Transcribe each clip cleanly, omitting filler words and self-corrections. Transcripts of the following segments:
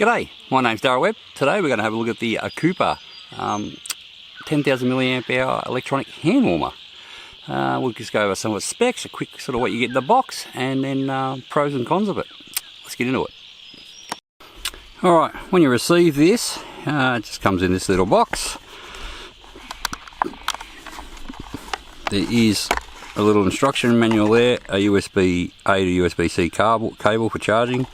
G'day, my name's Darryl Webb. Today we're going to have a look at the Ocoopa 10,000 milliamp hour electronic hand warmer. We'll just go over some of its specs, a quick sort of what you get in the box, and then pros and cons of it. Let's get into it. Alright, when you receive this, it just comes in this little box. There is a little instruction manual there, a USB A to USB-C cable for charging,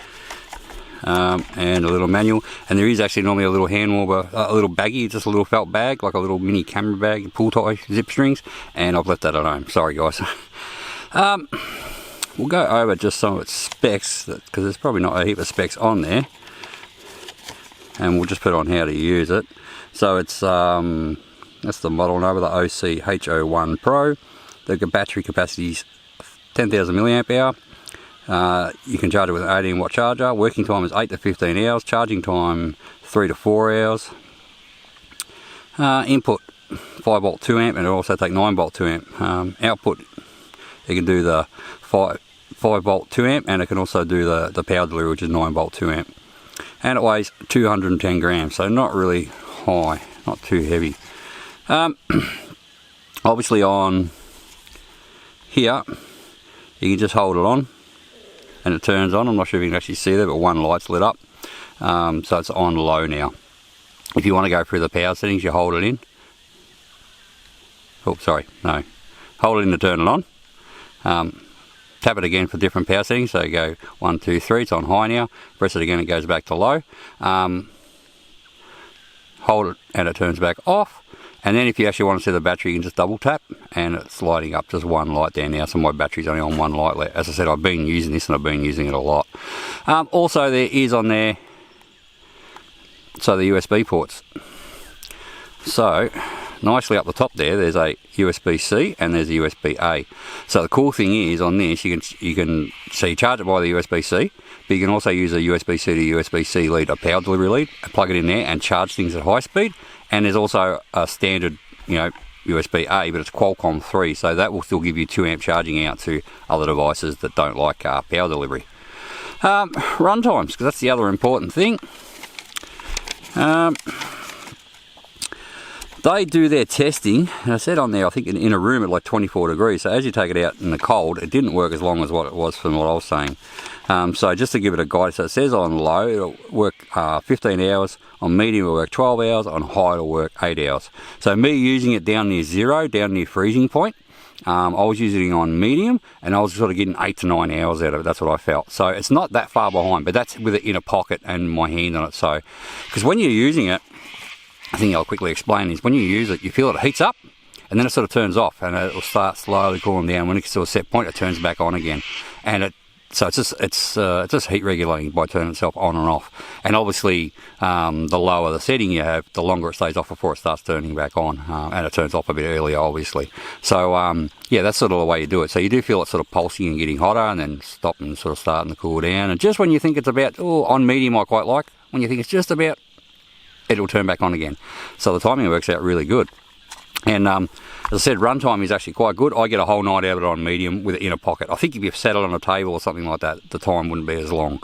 and a little manual. And there is actually normally a little hand warmer, a little baggie, just a little felt bag, like a little mini camera bag, pull tie zip strings, and I've left that at home. Sorry guys. We'll go over just some of its specs, because there's probably not a heap of specs on there, and we'll just put on how to use it. So it's that's the model number, the OCH01 Pro. The battery capacity is 10,000 milliamp hour. You can charge it with an 18 watt charger. Working time is 8 to 15 hours. Charging time 3 to 4 hours. Input 5 volt 2 amp, and it'll also take 9 volt 2 amp. Output, you can do the 5 volt 2 amp, and it can also do the power delivery, which is 9 volt 2 amp. And it weighs 210 grams, so not really high, not too heavy. Obviously on here, you can just hold it on and it turns on. I'm not sure if you can actually see there, but one light's lit up. So it's on low now. If you want to go through the power settings, you hold it in. Oh, sorry, no. Hold it in to turn it on. Tap it again for different power settings. So you go 1, 2, 3, it's on high now. Press it again, it goes back to low. Hold it and it turns back off. And then if you actually want to see the battery, you can just double tap and it's lighting up, just one light there now. So my battery's only on one light. As I said, I've been using this and I've been using it a lot. Also there is on there, so the USB ports. So nicely up the top there, there's a USB-C and there's a USB-A. So the cool thing is on this, you can charge it by the USB-C, but you can also use a USB-C to USB-C lead, a power delivery lead, plug it in there and charge things at high speed. And there's also a standard, USB-A, but it's Qualcomm 3, so that will still give you 2 amp charging out to other devices that don't like power delivery. Run times, because that's the other important thing. They do their testing, and I said on there, I think in a room at like 24 degrees, so as you take it out in the cold, it didn't work as long as what it was from what I was saying. So just to give it a guide, so it says on low, it'll work 15 hours, on medium it'll work 12 hours, on high it'll work 8 hours. So me using it down near zero, down near freezing point, I was using it on medium, and I was sort of getting 8 to 9 hours out of it. That's what I felt. So it's not that far behind, but that's with it in a pocket and my hand on it. So, because when you're using it, I think I'll quickly explain is when you use it, you feel it heats up, and then it sort of turns off, and it will start slowly cooling down. When it gets to a set point, it turns back on again, and so it's just heat regulating by turning itself on and off. And obviously, the lower the setting you have, the longer it stays off before it starts turning back on, and it turns off a bit earlier, obviously. So yeah, that's sort of the way you do it. So you do feel it sort of pulsing and getting hotter, and then stopping and sort of starting to cool down. And just when you think it's about, on medium I quite like, when you think it's just about, it'll turn back on again. So the timing works out really good. And as I said, runtime is actually quite good. I get a whole night out of it on medium with it in a pocket. I think if you've sat it on a table or something like that, the time wouldn't be as long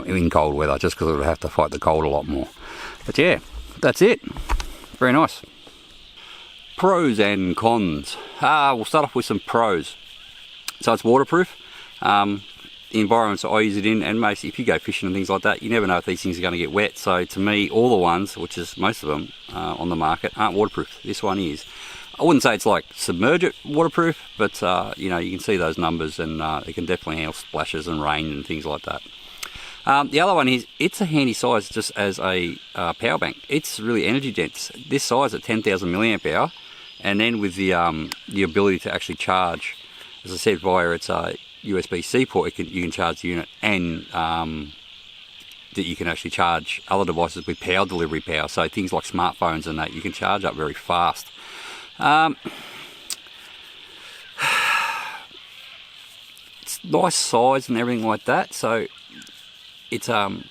in cold weather, just because it would have to fight the cold a lot more. But yeah, that's it. Very nice. Pros and cons. We'll start off with some pros. So it's waterproof. The environments I use it in, and mostly if you go fishing and things like that, you never know if these things are going to get wet. So to me, all the ones, which is most of them on the market, aren't waterproof. This one is. I wouldn't say it's like submerge waterproof, but you can see those numbers, and it can definitely handle splashes and rain and things like that. The other one is, it's a handy size just as a power bank. It's really energy dense. This size at 10,000 milliamp hour, and then with the ability to actually charge, as I said, via its USB-C port, you can charge the unit, and that you can actually charge other devices with power delivery power. So things like smartphones and that, you can charge up very fast. It's nice size and everything like that. So it's the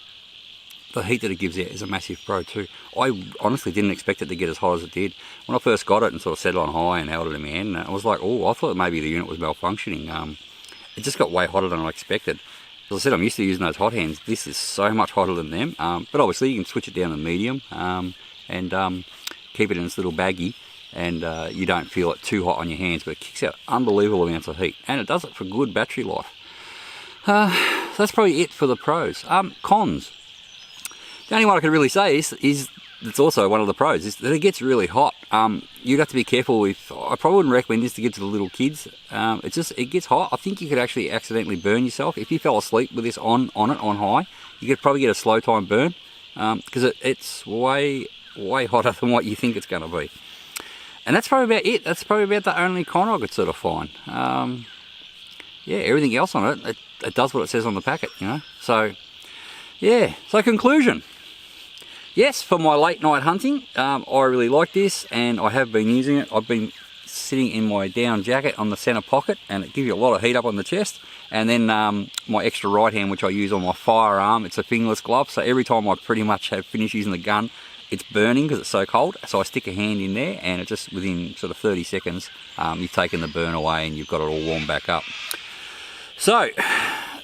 heat that it gives out is a massive pro too. I honestly didn't expect it to get as hot as it did. When I first got it and sort of set it on high and held it in my hand, I was like, oh, I thought maybe the unit was malfunctioning. It just got way hotter than I expected. As I said, I'm used to using those hot hands. This is so much hotter than them, but obviously you can switch it down to medium and keep it in this little baggie, and you don't feel it too hot on your hands, but it kicks out unbelievable amounts of heat, and it does it for good battery life. So that's probably it for the pros. Cons. The only one I can really say is it's also one of the pros, is that it gets really hot. You'd have to be careful with, I probably wouldn't recommend this to give to the little kids. It gets hot. I think you could actually accidentally burn yourself. If you fell asleep with this on high, you could probably get a slow time burn, because it's way hotter than what you think it's going to be. And that's probably about it. That's probably about the only con I could sort of find. Yeah, everything else on it does what it says on the packet, you know. So, yeah. So conclusion. Yes, for my late night hunting, I really like this, and I have been using it. I've been sitting in my down jacket on the center pocket, and it gives you a lot of heat up on the chest. And then my extra right hand, which I use on my firearm, it's a fingerless glove, so every time I pretty much have finished using the gun, it's burning because it's so cold. So I stick a hand in there, and it just, within sort of 30 seconds, you've taken the burn away and you've got it all warmed back up. So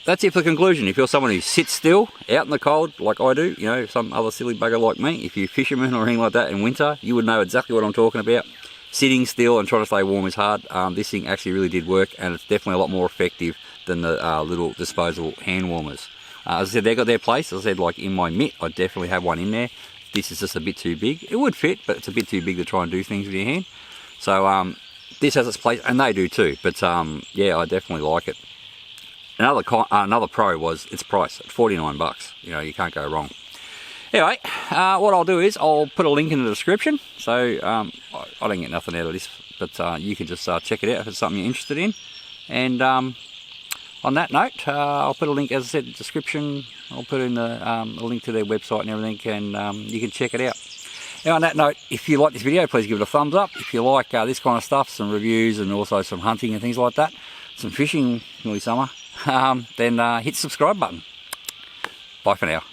that's it for the conclusion. If you're someone who sits still out in the cold like I do, you know, some other silly bugger like me, if you're a fisherman or anything like that in winter, you would know exactly what I'm talking about. Sitting still and trying to stay warm is hard. This thing actually really did work, and it's definitely a lot more effective than the little disposable hand warmers. As I said, they got their place. As I said, like in my mitt, I definitely have one in there. This is just a bit too big. It would fit, but it's a bit too big to try and do things with your hand. So this has its place, and they do too. But yeah, I definitely like it. Another pro was its price at $49. You know, you can't go wrong. Anyway, what I'll do is I'll put a link in the description. So I don't get nothing out of this, but you can just check it out if it's something you're interested in. And on that note, I'll put a link, as I said, in the description. I'll put in a link to their website and everything, and you can check it out. Now, on that note, if you like this video, please give it a thumbs up. If you like this kind of stuff, some reviews and also some hunting and things like that, some fishing, nearly summer, then hit the subscribe button. Bye for now.